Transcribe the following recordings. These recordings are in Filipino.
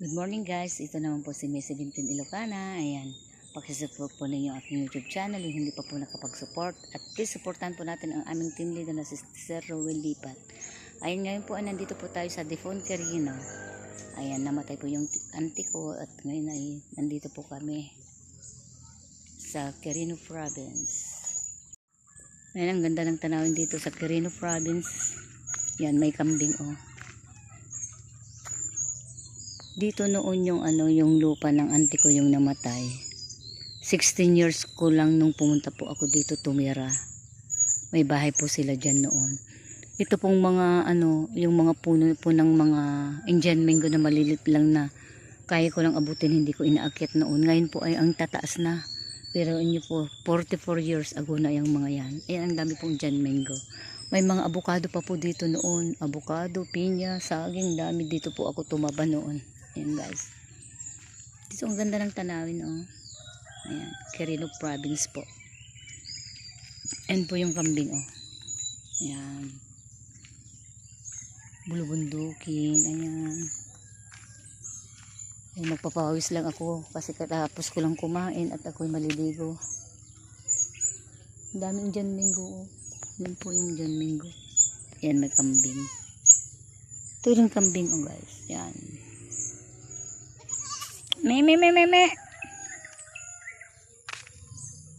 Good morning guys, ito naman po si May 17 Ilocana. Ayan, pakisupport po ninyo aking YouTube channel yung hindi pa po nakapag-support. At please supportan po natin ang aming team leader na si Sir Rowel Lipat. Ayan, ngayon po nandito po tayo sa Defon Quirino. Ayan, namatay po yung auntie ko at ngayon ay nandito po kami sa Quirino Province. Ayan, ang ganda ng tanawin dito sa Quirino Province. Yan, may kambing oh. Dito noon yung lupa ng auntie ko yung namatay. 16 years ko lang nung pumunta po ako dito tumira. May bahay po sila diyan noon. Ito pong mga yung mga puno po ng mga Indian mango na malilit lang na kaya ko lang abutin, hindi ko inaakyat noon. Ngayon po ay ang tataas na. Pero inyo po 44 years ago na yung mga yan. Ayan, ang dami pong Indian mango. May mga avocado pa po dito noon. Avocado, pinya, saging, dami dito po ako tumaba noon. Ayan guys. Dito ang ganda ng tanawin oh. Ayan, Quirino Province po. Ayan po yung kambing oh. Ayan. Bulubundukin. Ayan. Ayan, magpapawis lang ako kasi katapos ko lang kumain at ako'y maliligo. Ang daming dyan minggo oh. Yan po yung dyan minggo. Ayan, may kambing. Ito yung kambing oh guys. Ayan. Me.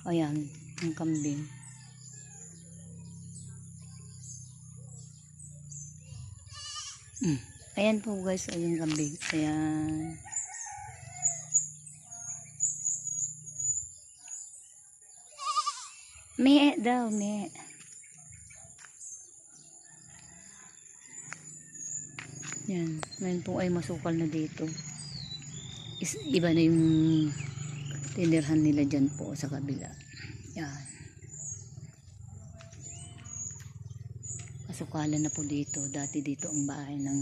Ayan, ang kambing. Ayan po guys, ayun kambing. Ayan. Me daw, me. Yan, ngayon po ay masukal na dito. Iba na yung tinirhan nila dyan po sa kabila. Yan. Masukalan na po dito. Dati dito ang bahay ng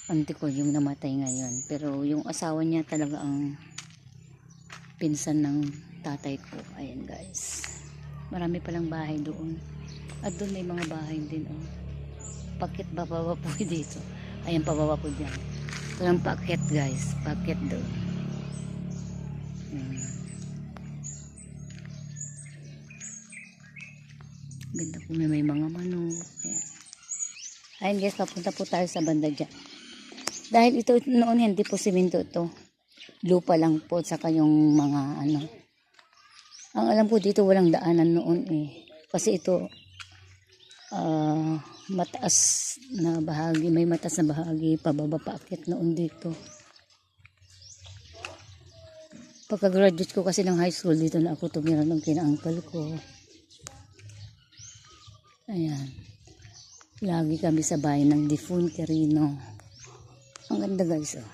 auntie ko yung namatay ngayon. Pero yung asawa niya talaga ang pinsan ng tatay ko. Ayan guys. Marami palang bahay doon. At doon may mga bahay din. Oh. Pakit bababa po dito. Ayan, pababa po dyan. Ito lang paket guys. Paket doon. Ganda po, may mga manok. Ayan. Ayan guys, papunta po tayo sa banda dyan. Dahil ito noon hindi po simento ito. Lupa lang po saka yung mga Ang alam ko dito walang daanan noon eh. Kasi ito mataas na bahagi, may mataas na bahagi pababa paakyat noon dito. Pagka-graduate ko kasi ng high school, dito na ako tumira ng kina-uncle ko. Ayan. Lagi kami sa bayan ng Defon Quirino. Ang ganda guys oh.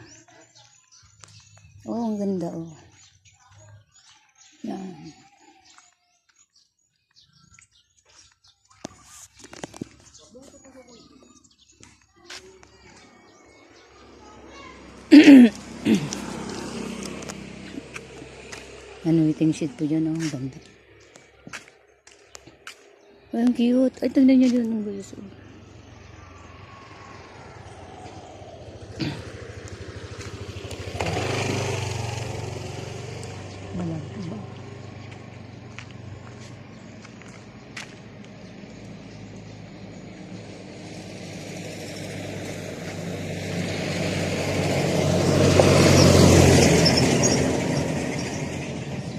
Oh, ang ganda oh. Yan. Waiting sheet po dyan oh. Ang ganda. Ay, ang cute. Ay, tignan nyo dyan ang guys oh. Balag ba?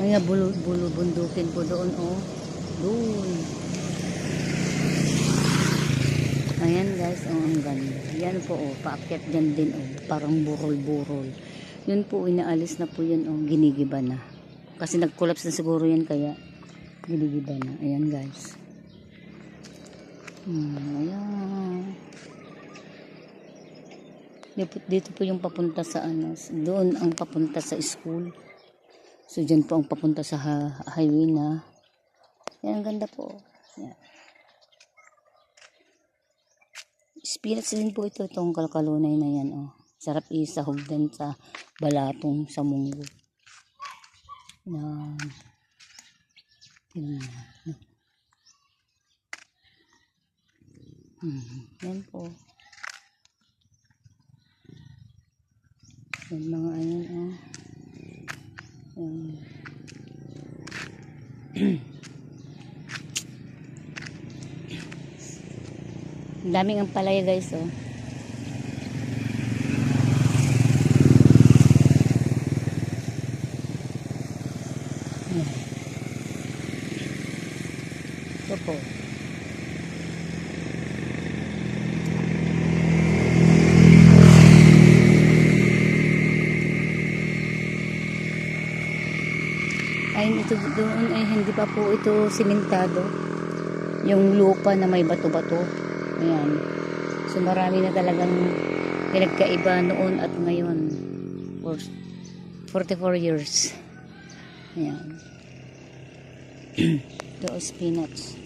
Ay, bulubundukin po doon oh. Doon. Ayan guys, oh, ang ganda. Yan po oh, paakyat dyan din oh. Parang burol-burol. Yun po, inaalis na po yan oh. Ginigiba na. Kasi nag-collapse na siguro yan kaya ginigiba na. Ayan guys. Ayan. Dito po yung papunta sa doon ang papunta sa school. So dyan po ang papunta sa highway na. Yan, ang ganda po. Yan. Spinach din po ito, itong kalkalunay na yan. Oh. Sarap isahog din sa balatong sa munggo. Yan. Yan po. Yan mga ano, oh. Ang daming ang palaya guys, oh. Ito po. Ay, ito doon ay hindi pa po ito simentado. Yung lupa na may bato-bato. Ayan. So marami na talagang pinagkaiba noon at ngayon. For 44 years. Ayan. Ito spinach.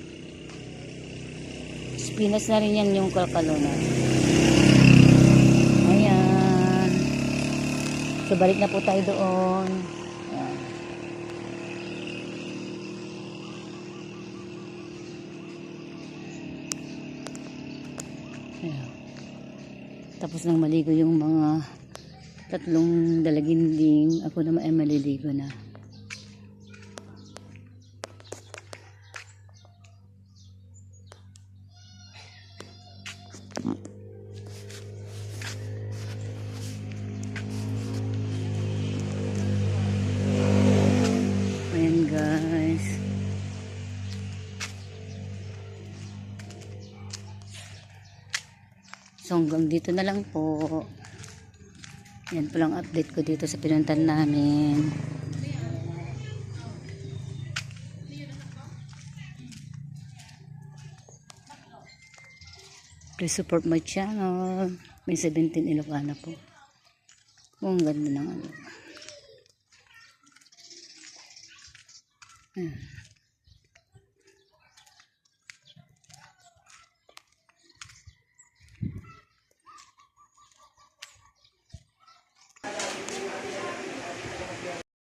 Spinach na rin yan yung kalkalona. Ayan. So balik na po tayo doon. Ayan. Ayan. Tapos nang maligo yung mga tatlong dalaginding, ako naman ay maliligo na. Ayan guys. So hanggang dito na lang po. Yan po lang update ko dito sa pinuntan namin. Please support my channel. May 17 Ilocana po. Ang ganda ng ano.